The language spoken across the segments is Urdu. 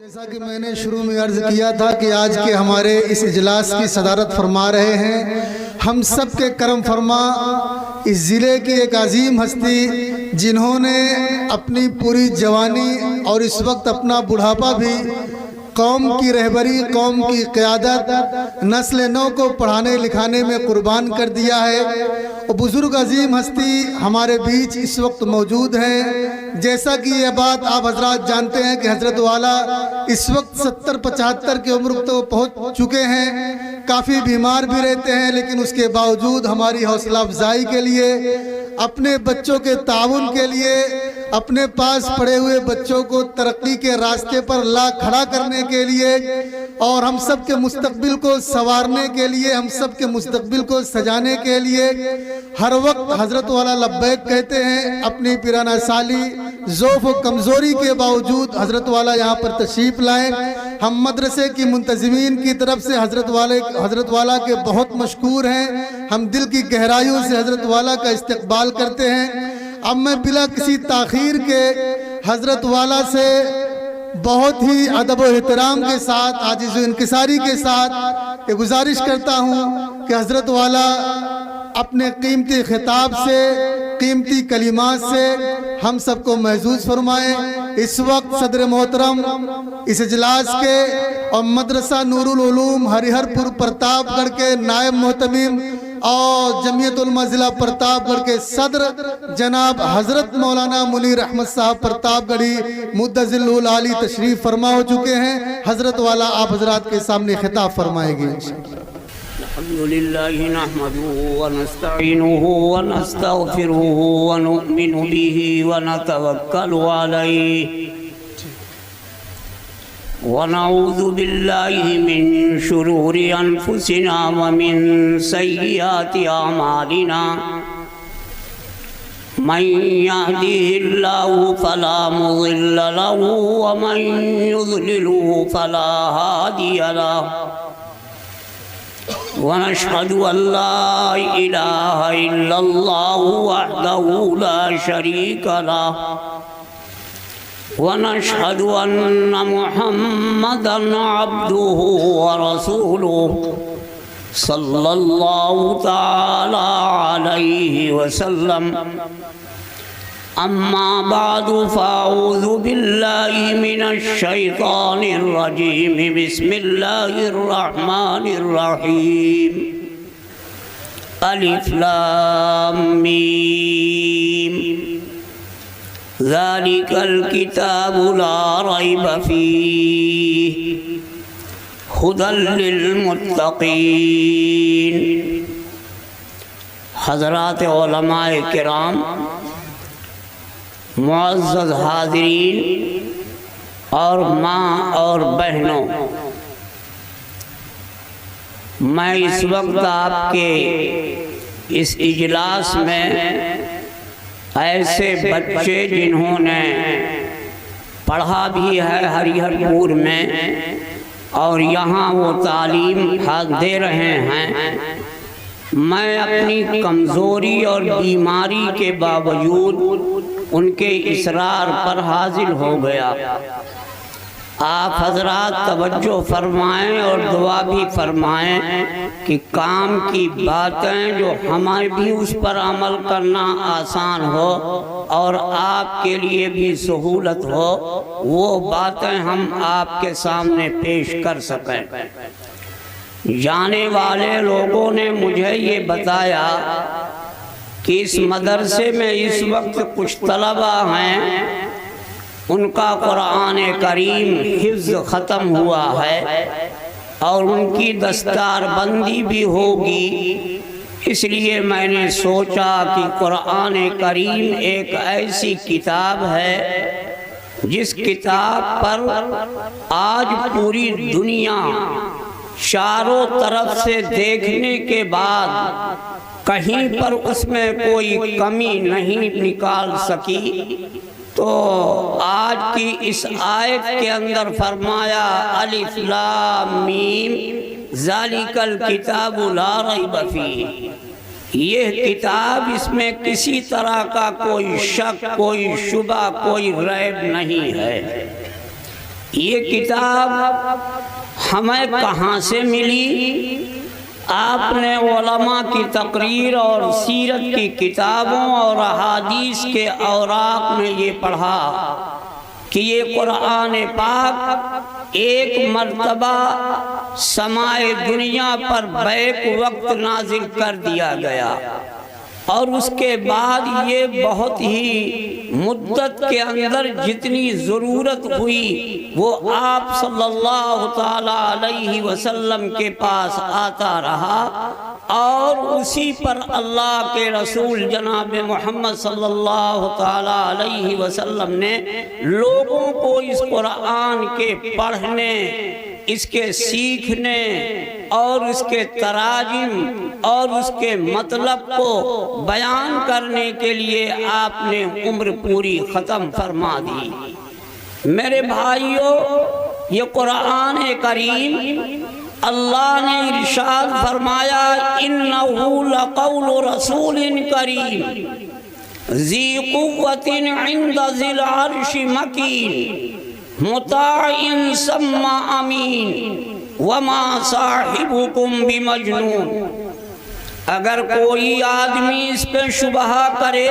جیسا کہ میں نے شروع میں عرض کیا تھا کہ آج کے ہمارے اس اجلاس کی صدارت فرما رہے ہیں ہم سب کے کرم فرما اس ضلع کی ایک عظیم ہستی، جنہوں نے اپنی پوری جوانی اور اس وقت اپنا بڑھاپا بھی قوم کی رہبری، قوم کی قیادت، نسل نو کو پڑھانے لکھانے میں قربان کر دیا ہے۔ اور بزرگ عظیم ہستی ہمارے بیچ اس وقت موجود ہیں۔ جیسا کہ یہ بات آپ حضرات جانتے ہیں کہ حضرت والا اس وقت 70-75 کی عمر تک پہنچ چکے ہیں، کافی بیمار بھی رہتے ہیں، لیکن اس کے باوجود ہماری حوصلہ افزائی کے لیے، اپنے بچوں کے تعاون کے لیے، اپنے پاس پڑے ہوئے بچوں کو ترقی کے راستے پر لا کھڑا کرنے کے لیے اور ہم سب کے مستقبل کو سنوارنے کے لیے، ہم سب کے مستقبل کو سجانے کے لیے ہر وقت حضرت والا لبیک کہتے ہیں۔ اپنی پیرانہ سالی، ضعف و کمزوری کے باوجود حضرت والا یہاں پر تشریف لائے۔ ہم مدرسے کی منتظمین کی طرف سے حضرت والا کے بہت مشکور ہیں۔ ہم دل کی گہرائیوں سے حضرت والا کا استقبال کرتے ہیں۔ اب میں بلا کسی تاخیر کے حضرت والا سے بہت ہی ادب و احترام کے ساتھ، عاجز و انکساری کے ساتھ یہ گزارش کرتا ہوں کہ حضرت والا اپنے قیمتی خطاب سے، قیمتی کلمات سے ہم سب کو محظوظ فرمائیں۔ اس وقت صدر محترم اس اجلاس کے اور مدرسہ نور العلوم ہریہر پور پرتاپ گڑھ کے نائب محتمم اور جمعیت علماء ضلع پرتاپ گڑھ کے صدر جناب حضرت مولانا منیر احمد صاحب پرتاپ گڑھی مدظل العالی تشریف فرما ہو چکے ہیں۔ حضرت والا آپ حضرات کے سامنے خطاب فرمائیں گے۔ الحمدللہ نحمده ونستعینه ونستغفره ونؤمن به ونتوکل علیہ ونعوذ باللہ من شرور انفسنا ومن سیئات اعمالنا من يهده الله فلا مضل له ومن يضلله فلا هادي له ونشهد أن لا إله إلا الله وحده لا شريك له ونشهد أن محمدًا عبده ورسوله صلى الله تعالى عليه وسلم أما بعد فأعوذ بالله من الشيطان الرجيم بسم الله الرحمن الرحيم ألف لام ميم ذلك الكتاب لا ريب فيه هدى للمتقين۔ حضرات علماء کرام، معزز حاضرین اور ماں اور بہنوں، میں اس وقت آپ کے اس اجلاس میں ایسے بچے جنہوں نے پڑھا بھی ہے ہریہر پور میں اور یہاں وہ تعلیم دے رہے ہیں، میں اپنی کمزوری اور بیماری کے باوجود ان کے اصرار پر حاضر ہو گیا۔ آپ حضرات توجہ فرمائیں اور دعا بھی فرمائیں کہ کام کی باتیں جو ہمیں بھی اس پر عمل کرنا آسان ہو اور آپ کے لیے بھی سہولت ہو، وہ باتیں ہم آپ کے سامنے پیش کر سکیں۔ جانے والے لوگوں نے مجھے یہ بتایا کہ اس مدرسے میں اس وقت کچھ طلبہ ہیں، ان کا قرآن کریم حفظ ختم ہوا ہے اور ان کی دستار بندی بھی ہوگی۔ اس لیے میں نے سوچا کہ قرآن کریم ایک ایسی کتاب ہے جس کتاب پر آج پوری دنیا چاروں طرف سے دیکھنے کے بعد کہیں پر اس میں کوئی کمی نہیں نکال سکی، تو آج کی اس آیت کے اندر فرمایا الف لام میم ذالک الکتاب لا ریب فیہ، یہ کتاب اس میں کسی طرح کا کوئی شک، کوئی شبہ، کوئی ریب نہیں ہے۔ یہ کتاب ہمیں کہاں سے ملی؟ آپ نے علماء کی تقریر اور سیرت کی کتابوں اور احادیث کے اوراق میں یہ پڑھا کہ یہ قرآن پاک ایک مرتبہ سمائے دنیا پر بیک وقت نازل کر دیا گیا، اور اس کے بعد یہ بہت ہی مدت کے اندر جتنی ضرورت ہوئی وہ آپ صلی اللہ تعالی علیہ وسلم کے پاس آتا رہا، اور اسی پر اللہ کے رسول جناب محمد صلی اللہ تعالی علیہ وسلم نے لوگوں کو اس قرآن کے پڑھنے، اس کے سیکھنے اور اس کے تراجم اور اس کے مطلب کو بیان کرنے کے لیے آپ نے عمر پوری ختم فرما دی۔ میرے بھائیوں، یہ قرآن کریم اللہ نے ارشاد فرمایا اِنَّهُ لَقَوْلُ رَسُولٍ كَرِيمٍ ذِي قُوَّةٍ عِنْدَ ذِي الْعَرْشِ مَكِينٍ مُطَاعٍ ثَمَّ أَمِينٍ وَمَا صَاحِبُكُمْ بِمَجْنُونٍ۔ اگر کوئی آدمی اس پہ شبہ کرے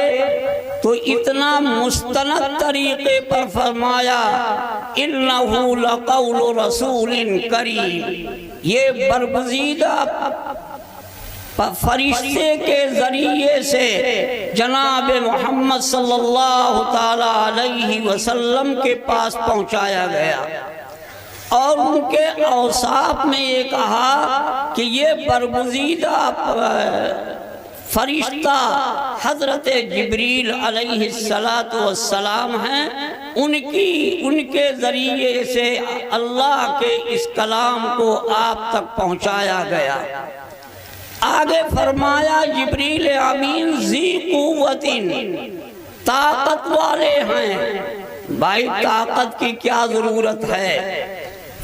تو اتنا مستند طریقے پر فرمایا اِنَّهُ لَقَوْلُ رَسُولٍ كَرِيمٍ، یہ برگزیدہ فرشتے کے ذریعے سے جناب محمد صلی اللہ تعالی علیہ وسلم کے پاس پہنچایا گیا، اور ان کے اوصاف میں یہ کہا کہ یہ برگزیدہ فرشتہ حضرت جبریل علیہ السلام ہیں، ان کے ذریعے سے اللہ کے اس کلام کو آپ تک پہنچایا گیا۔ آگے فرمایا جبریل امین ذی قوتٍ، طاقت والے ہیں۔ بھائی طاقت کی کیا ضرورت ہے؟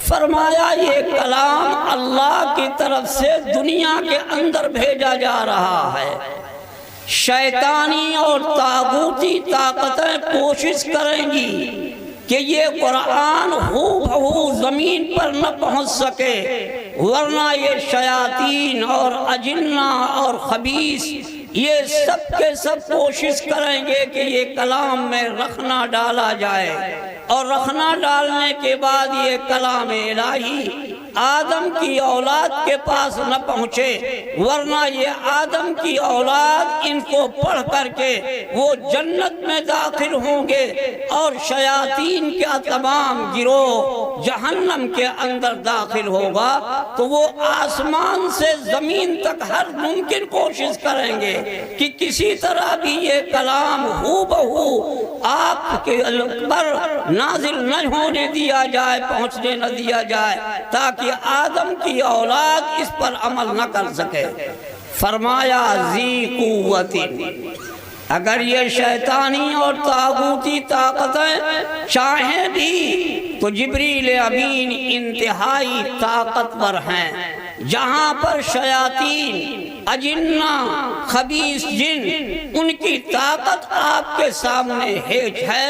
فرمایا یہ کلام اللہ کی طرف سے دنیا کے اندر بھیجا جا رہا ہے، شیطانی اور طاغوتی طاقتیں کوشش کریں گی کہ یہ قرآن ہو بہو زمین پر نہ پہنچ سکے، ورنہ یہ شیاطین اور اجنہ اور خبیث یہ سب کے سب کوشش کریں گے کہ یہ کلام میں رخنا ڈالا جائے، اور رخنا ڈالنے کے بعد یہ کلام الہی آدم کی اولاد کے پاس نہ پہنچے، ورنہ یہ آدم کی اولاد ان کو پڑھ کر کے وہ جنت میں داخل ہوں گے، اور شیاطین کا تمام گروہ جہنم کے اندر داخل ہوگا۔ تو وہ آسمان سے زمین تک ہر ممکن کوشش کریں گے کہ کسی طرح بھی یہ کلام ہو بہو آپ کے پر نازل نہ ہونے دیا جائے، پہنچنے نہ دیا جائے، تاکہ آدم کی اولاد اس پر عمل نہ کر سکے۔ فرمایا ذی قوت، اگر یہ شیطانی اور طاغوتی طاقتیں چاہیں بھی تو جبریل امین انتہائی طاقتور ہیں۔ جہاں پر شیاطین، اجنہ، خبیث جن، ان کی طاقت آپ کے سامنے ہیج ہے۔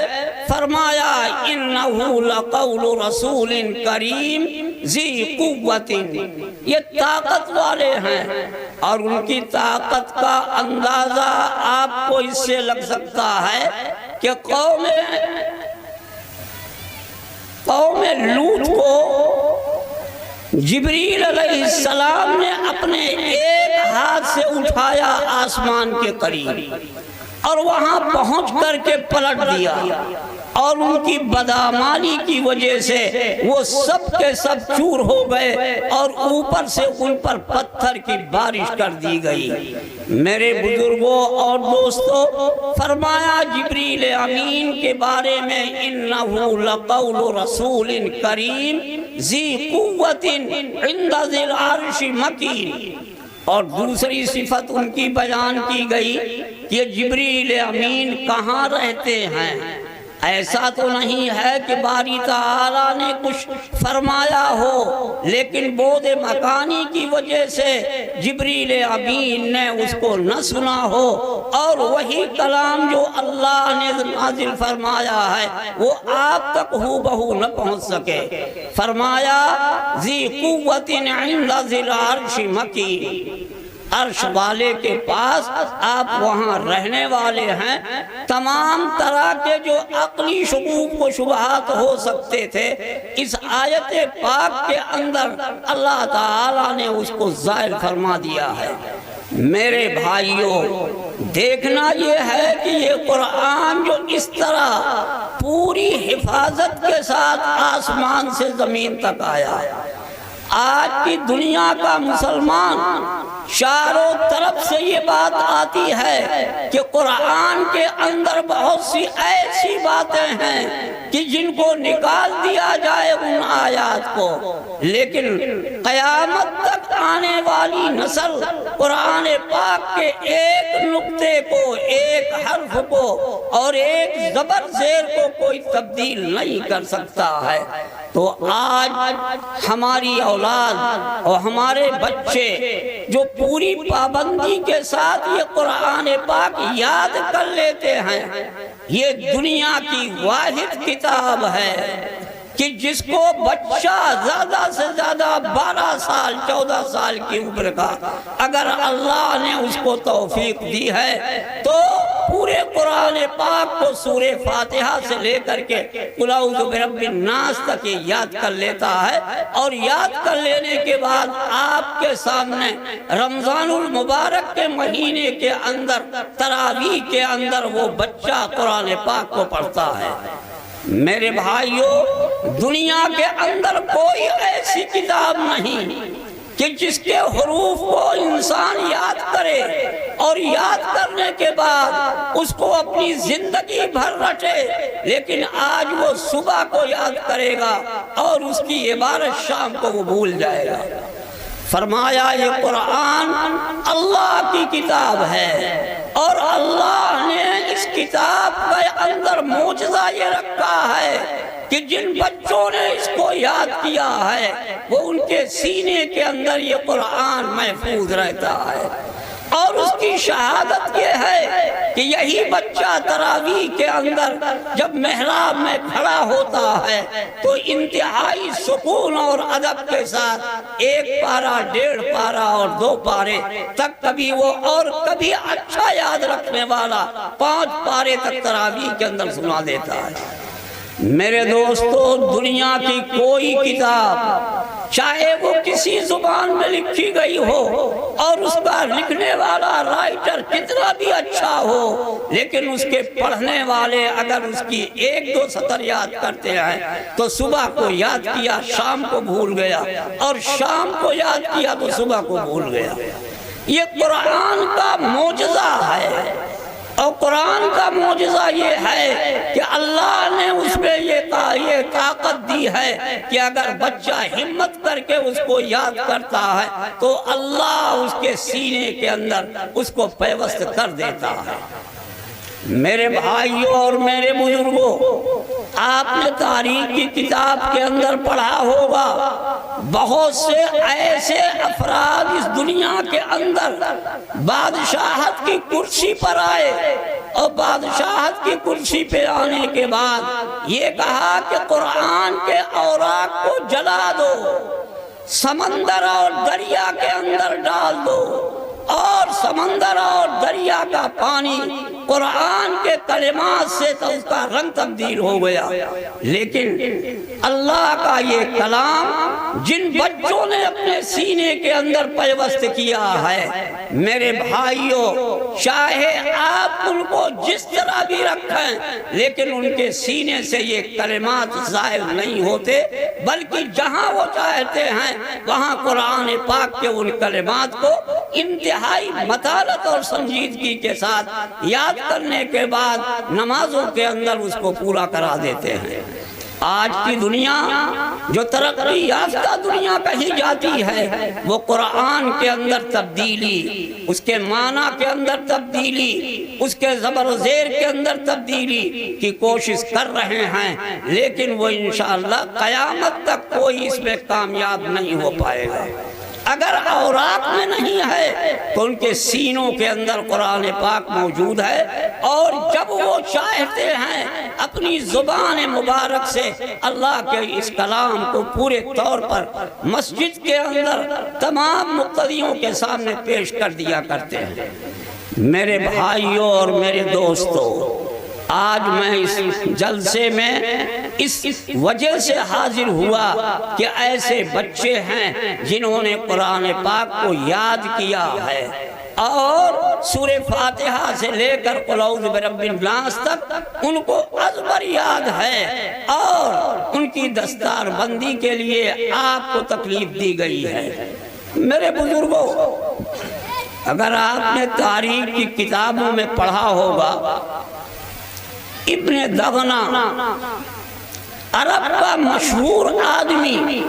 فرمایا انہو لقول رسول کریم ذی قوت، یہ طاقت والے ہیں، اور ان کی طاقت کا اندازہ آپ کو اس سے لگ سکتا ہے کہ قوم لوط کو جبریل علیہ السلام نے اپنے ایک ہاتھ سے اٹھایا آسمان کے قریب، اور وہاں پہنچ کر کے پلٹ دیا، اور ان کی بدعمالی کی وجہ سے وہ سب کے سب چور ہو گئے، اور اوپر سے ان پر پتھر کی بارش کر دی گئی۔ میرے بزرگوں اور دوستوں، فرمایا جبریل امین کے بارے میں انہو لقول رسول کریم ذی قوت عند ذی العرش مکین، اور دوسری صفت ان کی بیان کی گئی کہ جبریل امین کہاں رہتے ہیں؟ ایسا تو نہیں ہے کہ باری تعالیٰ نے کچھ فرمایا ہو، لیکن بعد مکانی کی وجہ سے جبریل امین نے اس کو نہ سنا ہو، اور وہی کلام جو اللہ نے نازل فرمایا ہے وہ آپ تک ہو بہو نہ پہنچ سکے۔ فرمایا ذی قوت عند ذی العرش مکین، عرش والے کے پاس آپ وہاں رہنے والے ہیں۔ تمام طرح کے جو عقلی شکوک و شبہات ہو سکتے تھے اس آیت پاک کے اندر اللہ تعالیٰ نے اس کو زائل فرما دیا ہے۔ میرے بھائیوں، دیکھنا یہ ہے کہ یہ قرآن جو اس طرح پوری حفاظت کے ساتھ آسمان سے زمین تک آیا، آج کی دنیا کا مسلمان چاروں طرف سے یہ بات آتی ہے کہ قرآن کے اندر بہت سی ایسی باتیں ہیں کہ جن کو نکال دیا جائے ان آیات کو، لیکن قیامت تک آنے والی نسل قرآن پاک کے ایک نقطے کو، ایک حرف کو اور ایک زبر زیر کو کوئی تبدیل نہیں کر سکتا ہے۔ تو آج ہماری اولاد اور ہمارے بچے جو پوری پابندی کے ساتھ یہ قرآن پاک یاد کر لیتے ہیں، یہ دنیا کی واحد کتاب ہے کہ جس کو بچہ زیادہ سے زیادہ 12 سال 14 سال کی عمر کا اگر اللہ نے اس کو توفیق دی ہے تو پورے قرآن پاک کو سورہ فاتحہ سے لے کر کے قل اعوذ برب الناس تک یاد کر لیتا ہے، اور یاد کر لینے کے بعد آپ کے سامنے رمضان المبارک کے مہینے کے اندر تراویح کے اندر وہ بچہ قرآن پاک کو پڑھتا ہے۔ میرے بھائیوں، دنیا کے اندر کوئی ایسی کتاب نہیں کہ جس کے حروف کو انسان یاد کرے اور یاد کرنے کے بعد اس کو اپنی زندگی بھر رٹے، لیکن آج وہ صبح کو یاد کرے گا اور اس کی عبارت شام کو وہ بھول جائے گا۔ فرمایا یہ قرآن اللہ کی کتاب ہے، اور اللہ نے اس کتاب کے اندر معجزہ یہ رکھا ہے کہ جن بچوں نے اس کو یاد کیا ہے وہ ان کے سینے کے اندر یہ قرآن محفوظ رہتا ہے، اور اس کی شہادت یہ ہے کہ یہی بچہ تراویح کے اندر جب محراب میں کھڑا ہوتا ہے تو انتہائی سکون اور ادب کے ساتھ 1 پارہ 1.5 پارہ اور 2 پارے تک کبھی وہ اور کبھی اچھا یاد رکھنے والا 5 پارے تک تراویح کے اندر سنا دیتا ہے۔ میرے دوستو، دنیا کی کوئی کتاب چاہے وہ کسی زبان میں لکھی گئی ہو اور اس کا لکھنے والا رائٹر کتنا بھی اچھا ہو، لیکن اس کے پڑھنے والے اگر اس کی 1-2 سطر یاد کرتے ہیں تو صبح کو یاد کیا شام کو بھول گیا، اور شام کو یاد کیا تو صبح کو بھول گیا۔ یہ قرآن کا معجزہ ہے، اور قرآن کا معجزہ یہ ہے کہ اللہ نے اس میں یہ طاقت دی ہے کہ اگر بچہ ہمت کر کے اس کو یاد کرتا ہے تو اللہ اس کے سینے کے اندر اس کو پیوست کر دیتا ہے۔ میرے بھائیوں اور میرے بزرگوں، آپ نے تاریخ کی کتاب کے اندر پڑھا ہوگا بہت سے ایسے افراد اس دنیا کے اندر بادشاہت کی کرسی پر آئے، اور بادشاہت کی کرسی پہ آنے کے بعد یہ کہا کہ قرآن کے اوراق کو جلا دو، سمندر اور دریا کے اندر ڈال دو، اور سمندر اور دریا کا پانی قرآن کے کلمات سے تو اس کا رنگ تبدیل ہو گیا۔ لیکن اللہ کا یہ کلام جن بچوں نے اپنے سینے کے اندر پیوست کیا ہے، میرے بھائیوں، چاہے آپ ان کو جس طرح بھی رکھیں لیکن ان کے سینے سے یہ کلمات ظاہر نہیں ہوتے، بلکہ جہاں وہ چاہتے ہیں وہاں قرآن پاک کے ان کلمات کو انتہائی متانت اور سنجیدگی کے ساتھ یاد کرنے کے بعد نمازوں کے اندر اس کو پورا کرا دیتے ہیں۔ آج کی دنیا جو ترقی یافتہ دنیا کہی جاتی ہے وہ قرآن کے اندر تبدیلی، اس کے معنی کے اندر تبدیلی، اس کے زبر و زیر کے اندر تبدیلی کی کوشش کر رہے ہیں، لیکن وہ انشاءاللہ قیامت تک کوئی اس میں کامیاب نہیں ہو پائے گا۔ اگر اوراق میں نہیں ہے تو ان کے سینوں کے اندر قرآن پاک موجود ہے، اور جب وہ چاہتے ہیں اپنی زبان مبارک سے اللہ کے اس کلام کو پورے طور پر مسجد کے اندر تمام مقتدیوں کے سامنے پیش کر دیا کرتے ہیں۔ میرے بھائیوں اور میرے دوستوں، آج میں اس جلسے میں اس وجہ سے حاضر ہوا کہ ایسے بچے ہیں جنہوں نے قرآن پاک کو یاد کیا ہے، اور سورہ فاتحہ سے لے کر قل اعوذ برب الناس تک ان کو ازبر یاد ہے، اور ان کی دستار بندی کے لیے آپ کو تکلیف دی گئی ہے۔ میرے بزرگوں، اگر آپ نے تاریخ کی کتابوں میں پڑھا ہوگا، ابن دغنا عرب کا مشہور آدمی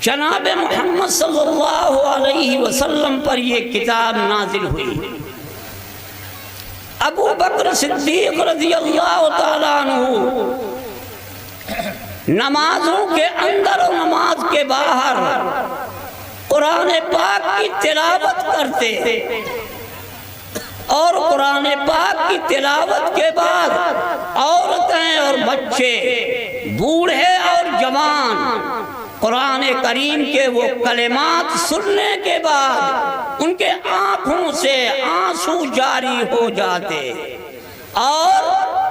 جناب محمد صلی اللہ علیہ وسلم پر یہ کتاب نازل ہوئی۔ ابو بکر صدیق رضی اللہ تعالیٰ عنہ نمازوں کے اندر اور نماز کے باہر قرآن پاک کی تلاوت کرتے، اور قرآن پاک کی تلاوت کے بعد عورتیں اور بچے، بوڑھے اور جوان قرآن کریم کے وہ کلمات سننے کے بعد ان کے آنکھوں سے آنسو جاری ہو جاتے، اور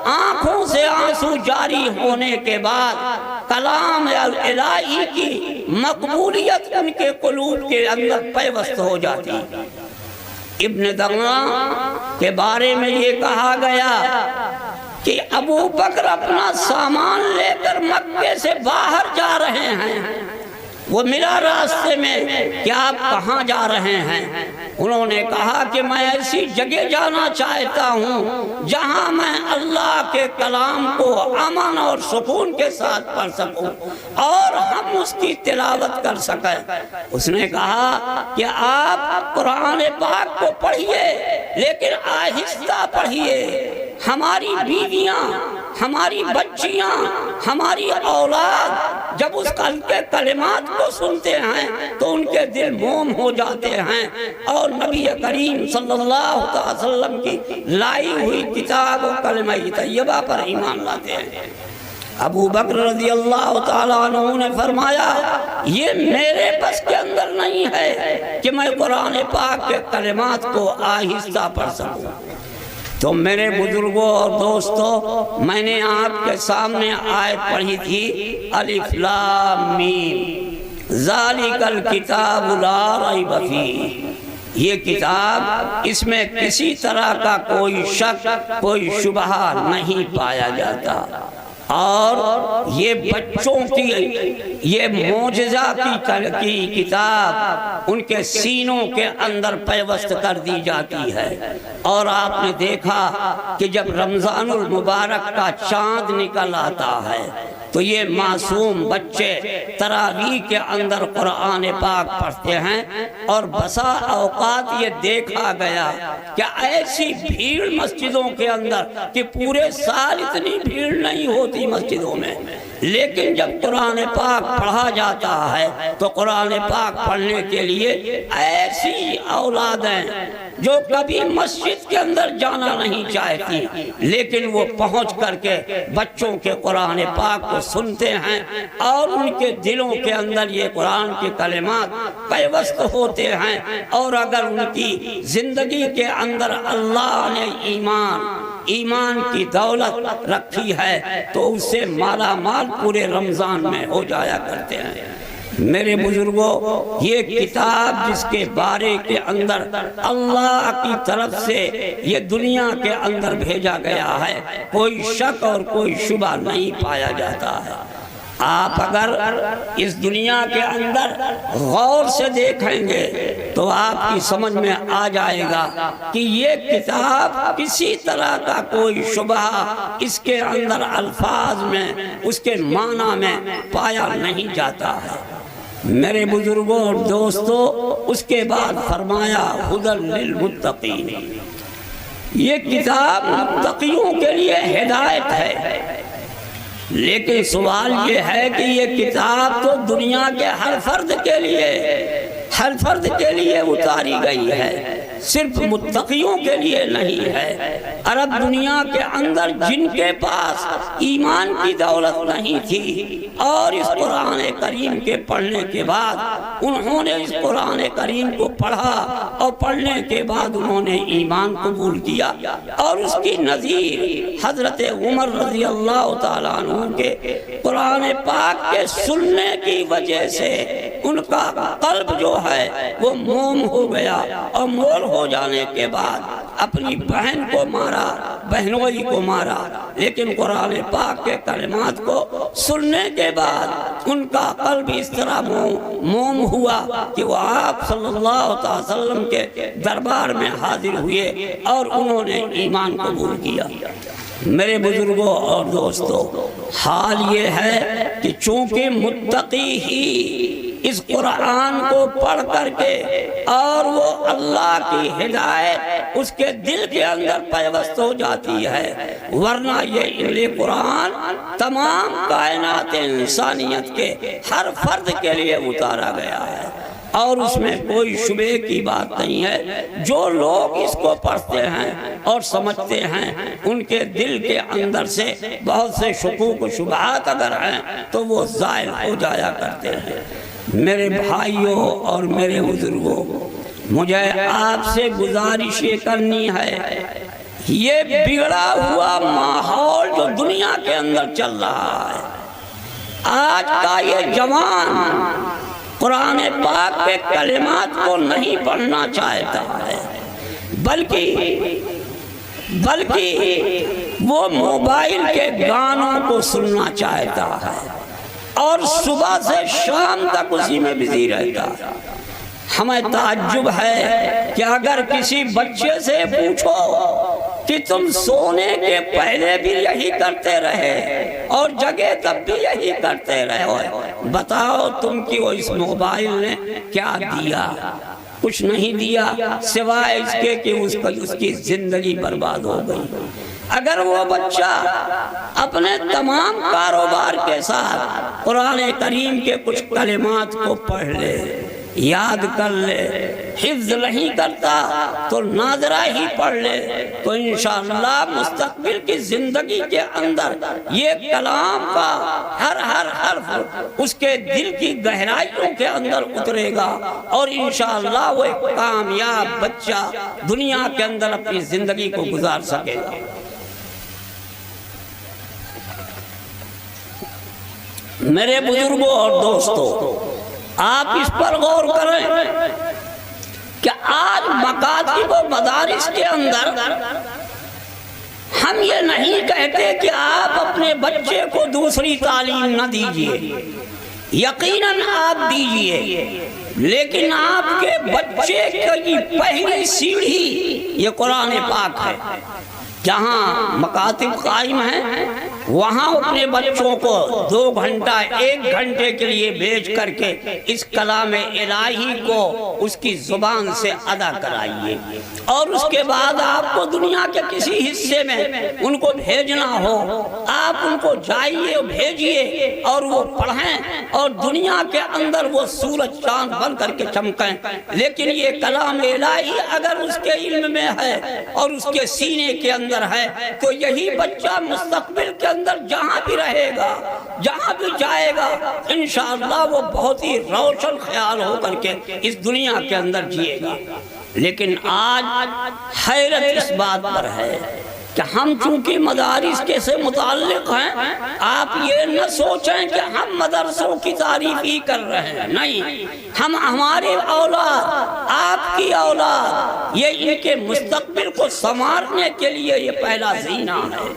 آنکھوں سے آنسو جاری ہونے کے بعد کلام الہی کی مقبولیت ان کے قلوب کے اندر پیوست ہو جاتی۔ ابن دغنا کے بارے میں یہ کہا گیا کہ ابو بکر اپنا سامان لے کر مکے سے باہر جا رہے ہیں، وہ ملا راستے میں کہ آپ کہاں جا رہے ہیں؟ انہوں نے کہا کہ میں ایسی جگہ جانا چاہتا ہوں جہاں میں اللہ کے کلام کو امن اور سکون کے ساتھ پڑھ سکوں اور ہم اس کی تلاوت کر سکیں۔ اس نے کہا کہ آپ قرآن پاک کو پڑھیے، لیکن آہستہ پڑھیے، ہماری بیویاں، ہماری بچیاں، ہماری اولاد جب اس کے کلمات کو سنتے ہیں تو ان کے دل موم ہو جاتے ہیں، اور نبی کریم صلی اللہ علیہ وسلم کی لائی ہوئی کتاب و کلمہ طیبہ پر ایمان لاتے ہیں۔ ابو بکر رضی اللہ تعالیٰ عنہ نے فرمایا یہ میرے بس کے اندر نہیں ہے کہ میں قرآن پاک کے کلمات کو آہستہ پڑھ سکوں۔ تو میرے بزرگوں اور دوستوں، میں نے آپ کے سامنے آیت پڑھی تھی الف لام میم ذالک الکتاب لا ریب فیہ۔ یہ کتاب، اس میں کسی طرح کا کوئی شک، کوئی شبہ نہیں پایا جاتا، اور یہ بچوں کی یہ معجزہ کی کتاب ان کے سینوں کے اندر پیوست کر دی جاتی ہے۔ اور آپ نے دیکھا کہ جب رمضان المبارک کا چاند نکل آتا ہے تو یہ معصوم بچے تراویح کے اندر قرآن پاک پڑھتے ہیں، اور بسا اوقات یہ دیکھا گیا کہ ایسی بھیڑ مسجدوں کے اندر کہ پورے سال اتنی بھیڑ نہیں ہوتی مسجدوں میں، لیکن جب قرآن پاک پڑھا جاتا ہے تو قرآن پاک پڑھنے کے لیے ایسی اولادیں جو کبھی مسجد کے اندر جانا نہیں چاہتی، لیکن وہ پہنچ کر کے بچوں کے قرآن پاک کو سنتے ہیں، اور ان کے دلوں کے اندر یہ قرآن کے کلمات پیوست ہوتے ہیں، اور اگر ان کی زندگی کے اندر اللہ نے ایمان کی دولت رکھی ہے تو اس سے مالا مال پورے رمضان میں ہو جایا کرتے ہیں۔ میرے بزرگوں، یہ کتاب جس کے بارے کے اندر اللہ کی طرف سے یہ دنیا کے اندر بھیجا گیا ہے، کوئی شک اور کوئی شبہ نہیں پایا جاتا ہے۔ آپ اگر اس دنیا کے اندر غور سے دیکھیں گے تو آپ کی سمجھ میں آ جائے گا کہ یہ کتاب کسی طرح کا کوئی شبہ اس کے اندر الفاظ میں، اس کے معنی میں پایا نہیں جاتا ہے۔ میرے بزرگوں اور دوستو، اس کے بعد فرمایا ھدی للمتقین، یہ کتاب متقیوں کے لیے ہدایت ہے۔ لیکن سوال یہ ہے کہ یہ کتاب تو دنیا کے ہر فرد کے لیے اتاری گئی ہے، صرف متقیوں کے لیے نہیں ہے۔ عرب دنیا کے اندر جن کے پاس ایمان کی دولت نہیں تھی اور اس قرآن کریم کے پڑھنے کے بعد انہوں نے اس قرآن کریم کو پڑھا اور پڑھنے کے بعد انہوں نے ایمان قبول کیا، اور اس کی نظیر حضرت عمر رضی اللہ تعالیٰ عنہ کے قرآن پاک کے سننے کی وجہ سے ان کا قلب جو ہے وہ موم ہو گیا، اور مول ہو جانے کے بعد اپنی بہن کو مارا، بہنوئی کو مارا، لیکن قرآن پاک کے کلمات کو سننے کے بعد ان کا قلب اس طرح موم ہوا کہ وہ آپ صلی اللہ علیہ وسلم کے دربار میں حاضر ہوئے اور انہوں نے ایمان قبول کیا۔ میرے بزرگوں اور دوستوں، حال یہ ہے کہ چونکہ متقی ہی اس قرآن کو پڑھ کر کے اور وہ اللہ کی ہدایت اس کے دل کے اندر پیوست ہو جاتی ہے، ورنہ یہ قرآن تمام کائنات انسانیت کے ہر فرد کے لیے اتارا گیا ہے، اور اس میں کوئی شبہ کی بات نہیں ہے۔ جو لوگ اس کو پڑھتے ہیں اور سمجھتے ہیں، ان کے دل کے اندر سے بہت سے شکوک و شبہات اگر ہیں تو وہ زائل ہو جایا کرتے ہیں۔ میرے بھائیوں اور میرے بزرگوں، مجھے آپ سے گزارش یہ کرنی ہے، یہ بگڑا ہوا ماحول جو دنیا کے اندر چل رہا ہے، آج کا یہ جوان قرآن پاک کے کلمات کو نہیں پڑھنا چاہتا ہے، بلکہ وہ موبائل کے گانوں کو سننا چاہتا ہے اور صبح سے شام تک اسی میں بزی رہتا ہے۔ ہمیں تعجب ہے کہ اگر کسی بچے سے پوچھو کہ تم سونے کے پہلے بھی یہی کرتے رہے اور جگہ تب بھی یہی کرتے رہے، بتاؤ تم کی وہ اس موبائل نے کیا دیا؟ کچھ نہیں دیا سوائے اس کے کہ اس کی زندگی برباد ہو گئی۔ اگر وہ بچہ اپنے تمام کاروبار کے ساتھ قرآن کریم کے کچھ کلمات کو پڑھ لے، یاد کر لے، حفظ نہیں کرتا تو ناظرہ ہی پڑھ لے، تو انشاءاللہ مستقبل کی زندگی کے اندر یہ کلام کا ہر حرف اس کے دل کی گہرائیوں کے اندر اترے گا، اور انشاءاللہ وہ ایک کامیاب بچہ دنیا کے اندر اپنی زندگی کو گزار سکے گا۔ میرے بزرگوں اور دوستوں، آپ اس پر غور کریں کہ آج مکاتب و مدارس کے اندر ہم یہ نہیں کہتے کہ آپ اپنے بچے کو دوسری تعلیم نہ دیجیے، یقیناً آپ دیجیے، لیکن آپ کے بچے کی پہلی سیڑھی یہ قرآن پاک ہے۔ جہاں مکاتب قائم ہیں وہاں اپنے بچوں کو 2 گھنٹہ 1 گھنٹے کے لیے بھیج کر کے اس کلام الہی کو اس کی زبان سے ادا کرائیے، اور اس کے بعد آپ کو دنیا کے کسی حصے میں ان کو بھیجنا ہو، آپ ان کو جائیے بھیجیے اور وہ پڑھیں، اور دنیا کے اندر وہ سورج چاند بن کر کے چمکیں۔ لیکن یہ کلام الہی اگر اس کے علم میں ہے اور اس کے سینے کے اندر ہے تو یہی بچہ مستقبل کے اندر جہاں بھی رہے گا، جہاں بھی جائے گا، انشاءاللہ وہ بہت ہی روشن خیال ہو کر کے اس دنیا کے اندر جیے گا۔ لیکن آج حیرت اس بات پر ہے کہ ہم چونکہ مدارس کے سے متعلق ہیں، آپ یہ نہ سوچیں کہ ہم مدرسوں کی تعریف ہی کر رہے ہیں، نہیں، ہماری اولاد، آپ کی اولاد، یہ ان کے مستقبل کو سنوارنے کے لیے یہ پہلا زینہ ہے۔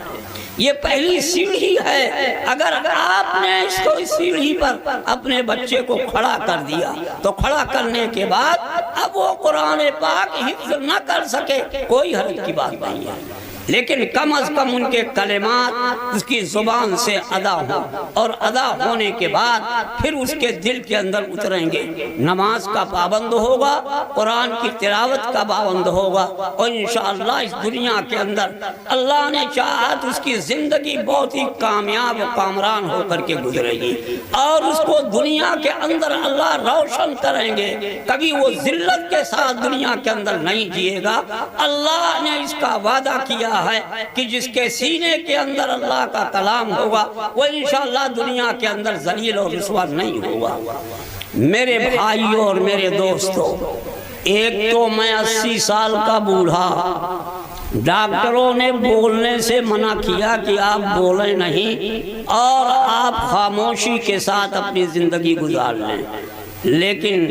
یہ پہلی سیڑھی ہے. اگر آپ نے اس کو اس سیڑھی پر اپنے بچے کو کھڑا کر دیا تو کھڑا کرنے کے بعد اب وہ قرآن پاک حفظ نہ کر سکے کوئی حرج کی بات نہیں ہے، لیکن کم از کم ان کے کلمات اس کی زبان سے ادا ہوں، اور ادا ہونے کے بعد پھر اس کے دل کے اندر اتریں گے. نماز کا پابند ہوگا، قرآن کی تلاوت کا پابند ہوگا، اور انشاءاللہ اس دنیا کے اندر اللہ نے چاہا تو اس کی زندگی بہت ہی کامیاب و کامران ہو کر کے گزرے گی، اور اس کو دنیا کے اندر اللہ روشن کریں گے. کبھی وہ ذلت کے ساتھ دنیا کے اندر نہیں جیے گا. اللہ نے اس کا وعدہ کیا ہے کہ جس کے سینے کے اندر اللہ کا کلام ہوگا وہ انشاءاللہ دنیا کے اندر ذلیل اور رسوا نہیں ہوگا. میرے بھائیوں اور میرے دوستوں، ایک تو میں 80 سال کا بوڑھا، ڈاکٹروں نے بولنے سے منع کیا کہ آپ بولیں نہیں اور آپ خاموشی کے ساتھ اپنی زندگی گزار لیں، لیکن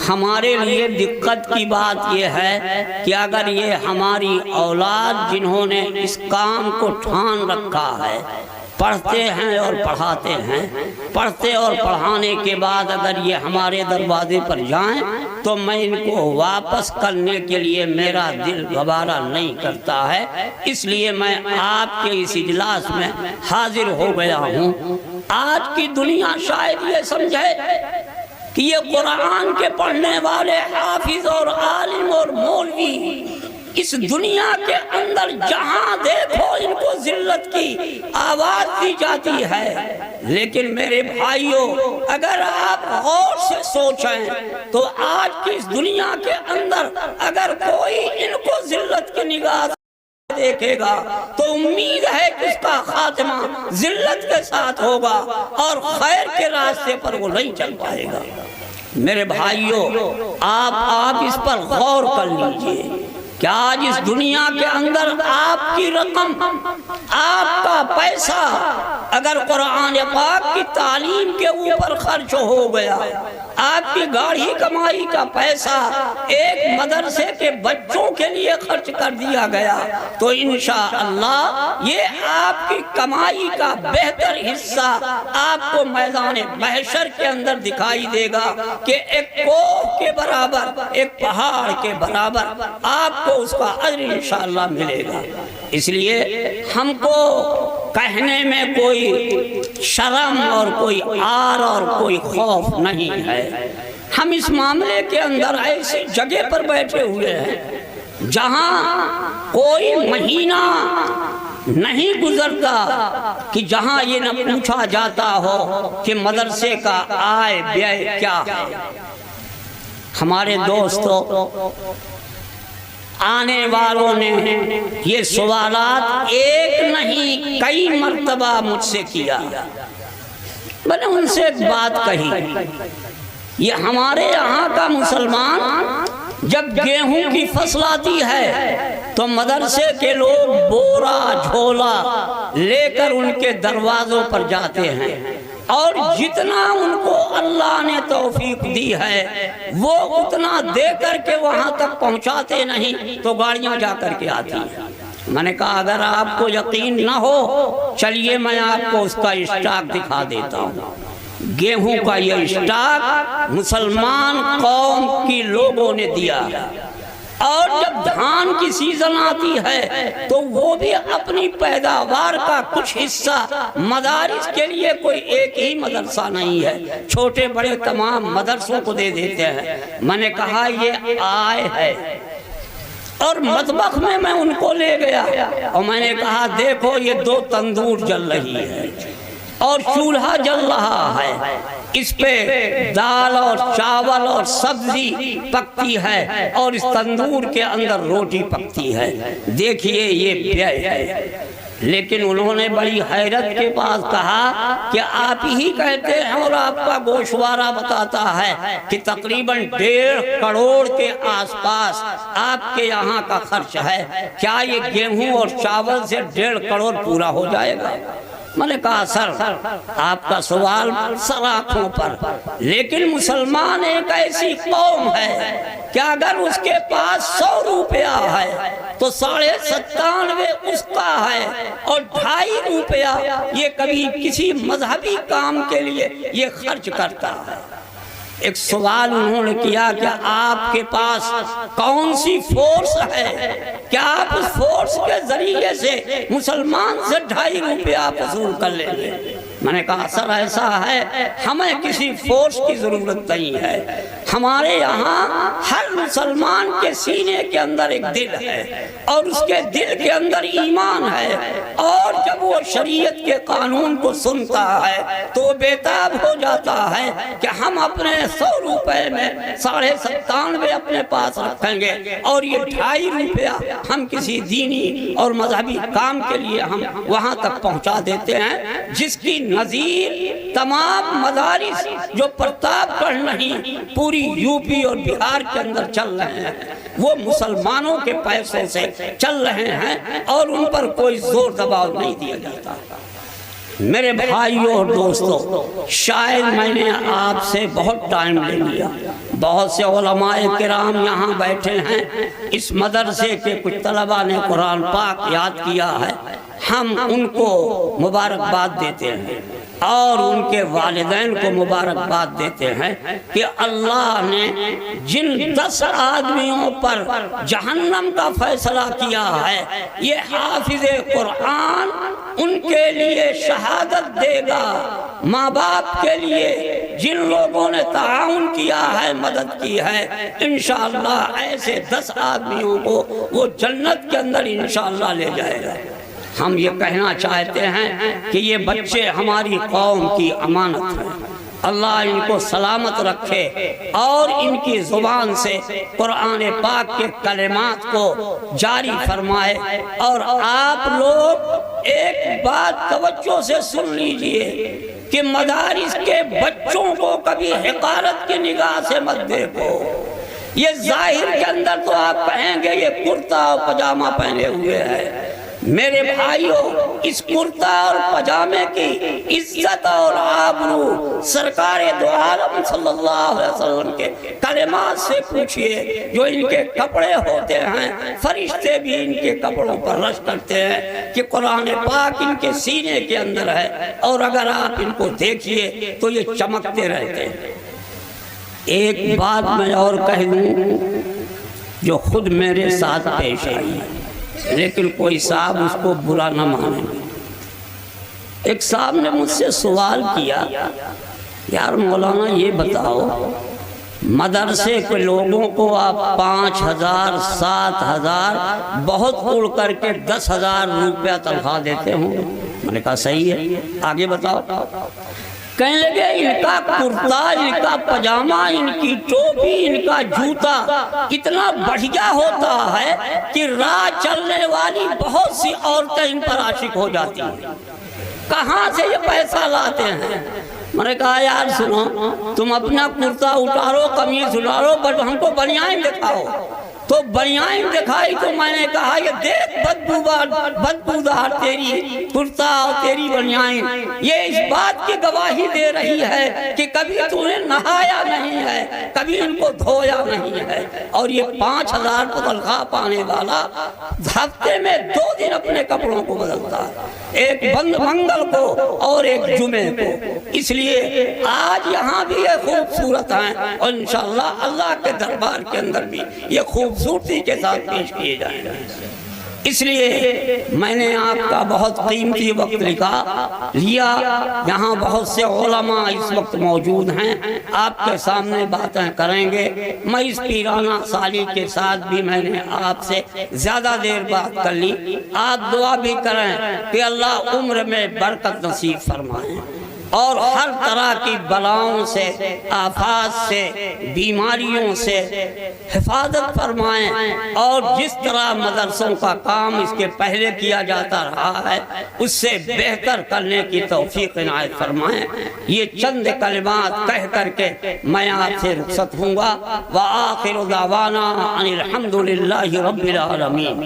ہمارے لیے دقت کی بات یہ ہے کہ اگر یہ ہماری اولاد جنہوں نے اس کام کو ٹھان رکھا ہے، پڑھتے ہیں اور پڑھاتے ہیں، پڑھتے اور پڑھانے کے بعد اگر یہ ہمارے دروازے پر جائیں تو میں ان کو واپس کرنے کے لیے میرا دل گوارا نہیں کرتا ہے. اس لیے میں آپ کے اس اجلاس میں حاضر ہو گیا ہوں. آج کی دنیا شاید یہ سمجھے کہ یہ قرآن کے پڑھنے والے حافظ اور عالم اور مولوی اس دنیا کے اندر جہاں دیکھو ان کو ذلت کی آواز دی جاتی ہے. لیکن میرے بھائیوں، اگر آپ غور سے سوچیں تو آج کی اس دنیا کے اندر اگر کوئی ان کو ذلت کی نگاہ دیکھے گا تو امید ہے کہ اس کا خاتمہ ذلت کے ساتھ ہوگا اور خیر کے راستے پر وہ نہیں چل پائے گا. میرے بھائیوں، آپ اس پر غور کر لیجئے کہ آج اس دنیا کے اندر آپ کی رقم، آپ کا پیسہ اگر قرآن پاک کی تعلیم کے اوپر خرچ ہو گیا، آپ کی گاڑی کمائی کا پیسہ ایک مدرسے کے بچوں کے لیے خرچ کر دیا گیا تو انشاءاللہ یہ آپ کی کمائی کا بہتر حصہ آپ کو میدان محشر کے اندر دکھائی دے گا کہ ایک کوہ کے برابر، ایک پہاڑ کے برابر آپ کو اس کا اجر انشاءاللہ ملے گا. اس لیے ہم کو کہنے میں کوئی شرم اور کوئی عار اور کوئی خوف نہیں ہے. ہم اس معاملے کے اندر ایسی جگہ پر بیٹھے ہوئے ہیں جہاں کوئی مہینہ نہیں گزرتا کہ جہاں یہ نہ پوچھا جاتا ہو کہ مدرسے کا آئے بیائے کیا ہے. ہمارے دوستوں، آنے والوں نے یہ سوالات ایک نہیں کئی مرتبہ مجھ سے کیا. میں نے ان سے ایک بات کہی، یہ ہمارے یہاں کا مسلمان جب گیہوں کی فصل آتی ہے تو مدرسے کے لوگ بورا جھولا لے کر ان کے دروازوں پر جاتے ہیں، اور جتنا ان کو اللہ نے توفیق دی ہے وہ اتنا دے کر کے وہاں تک پہنچاتے نہیں تو گاڑیاں جا کر کے آتی ہیں. میں نے کہا اگر آپ کو یقین نہ ہو چلیے میں آپ کو اس کا اسٹاک دکھا دیتا ہوں. گیہوں کا یہ اسٹاک مسلمان قوم کی لوگوں نے دیا ہے، اور جب دھان کی سیزن آتی ہے تو وہ بھی اپنی پیداوار کا کچھ حصہ مدارس کے لیے، کوئی ایک ہی مدرسہ نہیں ہے، چھوٹے بڑے تمام مدرسوں کو دے دیتے ہیں. میں نے کہا یہ آئے ہے، اور مطبخ میں ان کو لے گیا اور میں نے کہا دیکھو یہ 2 تندور جل رہی ہے اور چولہا جل رہا ہے، اس پہ دال اور چاول اور سبزی پکتی ہے اور اس تندور کے اندر روٹی پکتی ہے، دیکھیے یہ بیائے ہے. لیکن انہوں نے بڑی حیرت کے پاس کہا کہ آپ ہی کہتے ہیں اور آپ کا گوشوارہ بتاتا ہے کہ تقریباً 1.5 کروڑ کے آس پاس آپ کے یہاں کا خرچ ہے، کیا یہ گیہوں اور چاول سے 1.5 کروڑ پورا ہو جائے گا؟ میں نے کہا سر آپ کا سوال سر آنکھوں پر، لیکن مسلمان ایک ایسی قوم ہے کہ اگر اس کے پاس 100 روپیہ ہے تو 97.5 اس کا ہے، اور 2.5 روپیہ یہ کبھی کسی مذہبی کام کے لیے یہ خرچ کرتا ہے۔ ایک سوال انہوں نے کیا کہ آپ کے پاس کون سی فورس ہے، کیا آپ اس فورس کے ذریعے سے مسلمان سے 2.5 روپیہ آپ وصول کر لیں گے؟ میں نے کہا سر ایسا ہے، ہمیں کسی فورس کی ضرورت نہیں ہے، ہمارے یہاں ہر مسلمان کے سینے کے اندر ایک دل ہے، اور اس کے دل کے اندر ایمان ہے، اور جب وہ شریعت کے قانون کو سنتا ہے تو وہ بیتاب ہو جاتا ہے کہ ہم اپنے 100 روپے میں 97.5 اپنے پاس رکھیں گے، اور یہ 2.5 روپیہ ہم کسی دینی اور مذہبی کام کے لیے ہم وہاں تک پہنچا دیتے ہیں، جس کی نظیر تمام مدارس جو پرتاب گڑھ نہیں پوری یو پی اور بہار کے اندر چل رہے ہیں، وہ مسلمانوں کے پیسوں سے چل رہے ہیں، اور ان پر کوئی زور دباؤ نہیں دیا جاتا۔ میرے بھائیوں اور دوستوں، شاید میں نے آپ سے بہت ٹائم لے لیا، بہت سے علماء کرام یہاں بیٹھے ہیں، اس مدرسے کے کچھ طلباء نے قرآن پاک یاد کیا ہے، ہم ان کو مبارکباد دیتے ہیں اور ان کے والدین کو مبارکباد دیتے ہیں کہ اللہ نے جن 10 آدمیوں پر جہنم کا فیصلہ کیا ہے، یہ حافظ قرآن ان کے لیے شہادت دے گا۔ ماں باپ کے لیے جن لوگوں نے تعاون کیا ہے، مدد کی ہے، انشاءاللہ ایسے 10 آدمیوں کو وہ جنت کے اندر انشاءاللہ لے جائے گا۔ ہم یہ کہنا چاہتے ہیں کہ یہ بچے ہماری قوم کی امانت ہیں، اللہ ان کو سلامت رکھے اور ان کی زبان سے قرآن پاک کے کلمات کو جاری فرمائے۔ اور آپ لوگ ایک بات توجہ سے سن لیجئے کہ مدارس کے بچوں کو کبھی حقارت کی نگاہ سے مت دیکھو۔ یہ ظاہر کے اندر تو آپ کہیں گے یہ کرتا اور پجامہ پہنے ہوئے ہے، میرے بھائیوں اس کرتا اور پجامے کی عزت اور آبرو سرکار دو عالم صلی اللہ علیہ وسلم کے کلمات سے پوچھئے۔ جو ان کے کپڑے ہوتے ہیں، فرشتے بھی ان کے کپڑوں پر رش کرتے ہیں کہ قرآن پاک ان کے سینے کے اندر ہے، اور اگر آپ ان کو دیکھئے تو یہ چمکتے رہتے ہیں۔ ایک بات میں اور کہہ دوں جو خود میرے ساتھ پیش آئی، لیکن کوئی صاحب اس کو برا نہ مانے۔ ایک صاحب نے مجھ سے سوال کیا، یار مولانا یہ بتاؤ مدرسے کے لوگوں کو آپ 5,000 7,000 بہت اڑ کر کے 10,000 روپیہ تنخواہ دیتے ہوں؟ میں نے کہا صحیح ہے، آگے بتاؤ۔ کہنے لگے ان کا کرتا، ان کا پجامہ، ان کی ٹوپی، ان کا جوتا اتنا بڑھیا ہوتا ہے کہ راہ چلنے والی بہت سی عورتیں ان پر عاشق ہو جاتی ہیں۔ کہاں سے یہ پیسہ لاتے ہیں؟ میں نے کہا یار سنو، تم اپنا کرتا اتارو، قمیض اتارو، بس ہم کو بنیان دکھاؤ۔ تو بنیان دکھائی تو میں نے کہا یہ دیکھ بدبودار تیری کرتا اور تیری بنیان، یہ اس بات کی گواہی دے رہی ہے کہ کبھی تو نے نہایا نہیں ہے، کبھی ان کو دھویا نہیں ہے۔ اور یہ 5,000 کو تنخواہ پانے والا ہفتے میں 2 دن اپنے کپڑوں کو بدلتا ہے، ایک منگل کو اور ایک جمعے کو۔ اس لیے آج یہاں بھی یہ خوبصورت ہیں، اور انشاءاللہ اللہ کے دربار کے اندر بھی یہ خوبصورتی کے ساتھ پیش کیے جائیں گے۔ اس لیے میں نے آپ کا بہت قیمتی وقت لیا، یہاں بہت سے علماء اس وقت موجود ہیں، آپ کے سامنے باتیں کریں گے۔ میں اس پیرانہ سالی کے ساتھ بھی میں نے آپ سے زیادہ دیر بات کر لی۔ آپ دعا بھی کریں کہ اللہ عمر میں برکت نصیب فرمائیں، اور ہر طرح کی بلاؤں سے، آفات سے، بیماریوں سے حفاظت فرمائیں، اور جس طرح مدرسوں کا کام اس کے پہلے کیا جاتا رہا ہے اس سے بہتر کرنے کی توفیق عنایت فرمائیں۔ یہ چند کلمات کہہ کر کے میں آپ سے رخصت ہوں گا۔ وآخر دعوانا ان الحمد للہ رب العالمین۔